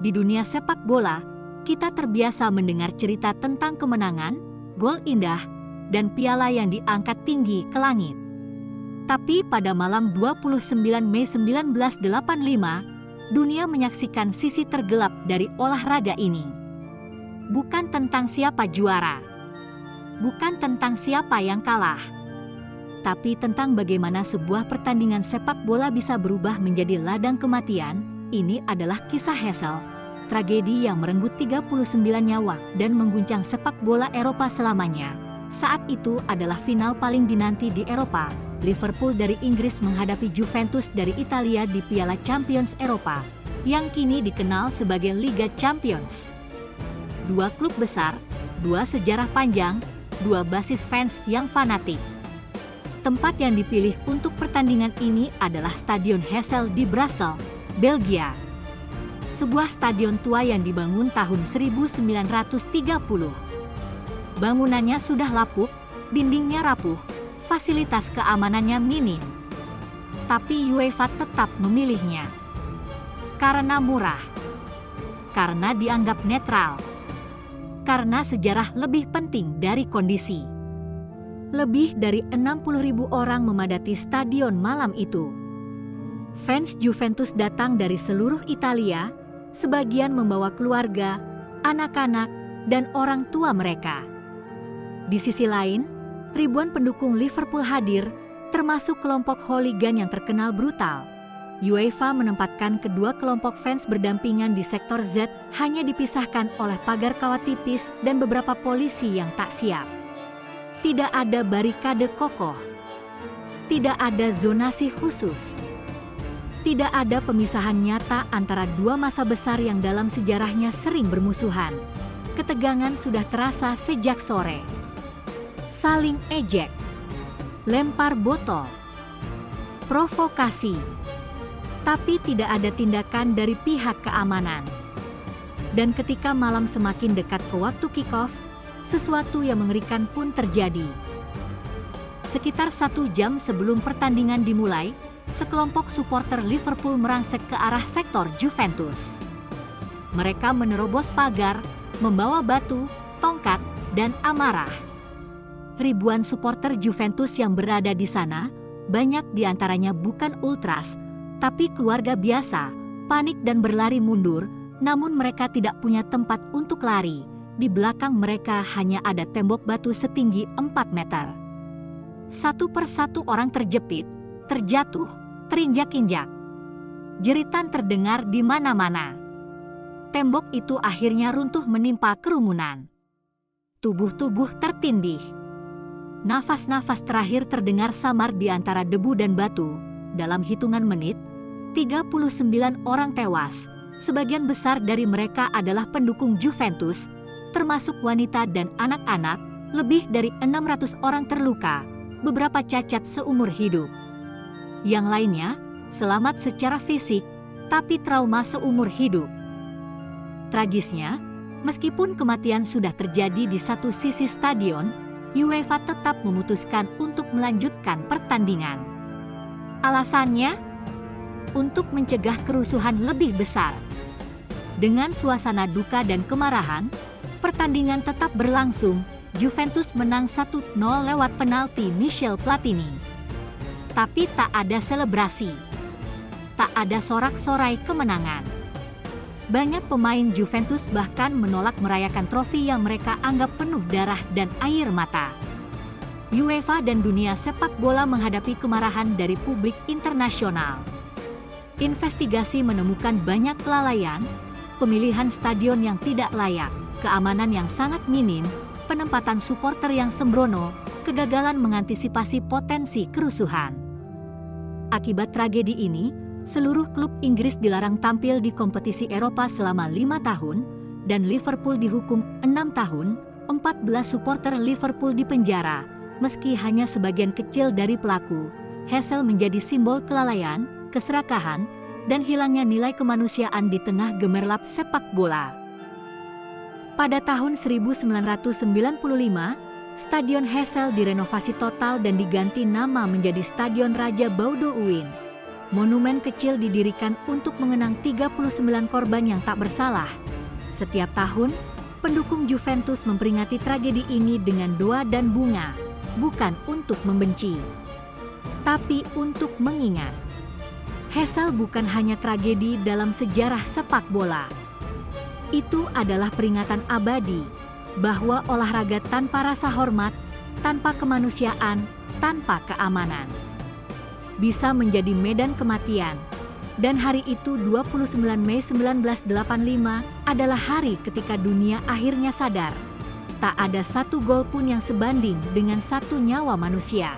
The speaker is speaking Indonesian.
Di dunia sepak bola, kita terbiasa mendengar cerita tentang kemenangan, gol indah, dan piala yang diangkat tinggi ke langit. Tapi pada malam 29 Mei 1985, dunia menyaksikan sisi tergelap dari olahraga ini. Bukan tentang siapa juara, bukan tentang siapa yang kalah, tapi tentang bagaimana sebuah pertandingan sepak bola bisa berubah menjadi ladang kematian. Ini adalah kisah Hazel, tragedi yang merenggut 39 nyawa dan mengguncang sepak bola Eropa selamanya. Saat itu adalah final paling dinanti di Eropa. Liverpool dari Inggris menghadapi Juventus dari Italia di Piala Champions Eropa, yang kini dikenal sebagai Liga Champions. Dua klub besar, dua sejarah panjang, dua basis fans yang fanatik. Tempat yang dipilih untuk pertandingan ini adalah Stadion Hazel di Brussels, Belgia. Sebuah stadion tua yang dibangun tahun 1930. Bangunannya sudah lapuk, dindingnya rapuh, fasilitas keamanannya minim. Tapi UEFA tetap memilihnya. Karena murah. Karena dianggap netral. Karena sejarah lebih penting dari kondisi. Lebih dari 60.000 orang memadati stadion malam itu. Fans Juventus datang dari seluruh Italia, sebagian membawa keluarga, anak-anak, dan orang tua mereka. Di sisi lain, ribuan pendukung Liverpool hadir, termasuk kelompok hooligan yang terkenal brutal. UEFA menempatkan kedua kelompok fans berdampingan di sektor Z, hanya dipisahkan oleh pagar kawat tipis dan beberapa polisi yang tak siap. Tidak ada barikade kokoh. Tidak ada zonasi khusus. Tidak ada pemisahan nyata antara dua masa besar yang dalam sejarahnya sering bermusuhan. Ketegangan sudah terasa sejak sore. Saling ejek, lempar botol, provokasi. Tapi tidak ada tindakan dari pihak keamanan. Dan ketika malam semakin dekat ke waktu kick-off, sesuatu yang mengerikan pun terjadi. Sekitar 1 jam sebelum pertandingan dimulai, sekelompok supporter Liverpool merangsek ke arah sektor Juventus. Mereka menerobos pagar, membawa batu, tongkat, dan amarah. Ribuan supporter Juventus yang berada di sana, banyak di antaranya bukan ultras, tapi keluarga biasa, panik dan berlari mundur, namun mereka tidak punya tempat untuk lari. Di belakang mereka hanya ada tembok batu setinggi 4 meter. Satu persatu orang terjepit, terjatuh, terinjak-injak. Jeritan terdengar di mana-mana. Tembok itu akhirnya runtuh menimpa kerumunan. Tubuh-tubuh tertindih. Nafas-nafas terakhir terdengar samar di antara debu dan batu. Dalam hitungan menit, 39 orang tewas. Sebagian besar dari mereka adalah pendukung Juventus, termasuk wanita dan anak-anak. Lebih dari 600 orang terluka, beberapa cacat seumur hidup. Yang lainnya, selamat secara fisik, tapi trauma seumur hidup. Tragisnya, meskipun kematian sudah terjadi di satu sisi stadion, UEFA tetap memutuskan untuk melanjutkan pertandingan. Alasannya, untuk mencegah kerusuhan lebih besar. Dengan suasana duka dan kemarahan, pertandingan tetap berlangsung. Juventus menang 1-0 lewat penalti Michel Platini. Tapi tak ada selebrasi. Tak ada sorak-sorai kemenangan. Banyak pemain Juventus bahkan menolak merayakan trofi yang mereka anggap penuh darah dan air mata. UEFA dan dunia sepak bola menghadapi kemarahan dari publik internasional. Investigasi menemukan banyak kelalaian, pemilihan stadion yang tidak layak, keamanan yang sangat minim, penempatan supporter yang sembrono, kegagalan mengantisipasi potensi kerusuhan. Akibat tragedi ini, seluruh klub Inggris dilarang tampil di kompetisi Eropa selama 5 tahun, dan Liverpool dihukum 6 tahun, 14 supporter Liverpool dipenjara. Meski hanya sebagian kecil dari pelaku, Hazel menjadi simbol kelalaian, keserakahan, dan hilangnya nilai kemanusiaan di tengah gemerlap sepak bola. Pada tahun 1995, Stadion Hazel direnovasi total dan diganti nama menjadi Stadion Raja Baudouin. Monumen kecil didirikan untuk mengenang 39 korban yang tak bersalah. Setiap tahun, pendukung Juventus memperingati tragedi ini dengan doa dan bunga, bukan untuk membenci, tapi untuk mengingat. Heysel bukan hanya tragedi dalam sejarah sepak bola. Itu adalah peringatan abadi bahwa olahraga tanpa rasa hormat, tanpa kemanusiaan, tanpa keamanan bisa menjadi medan kematian. Dan hari itu 29 Mei 1985 adalah hari ketika dunia akhirnya sadar. Tak ada satu gol pun yang sebanding dengan satu nyawa manusia.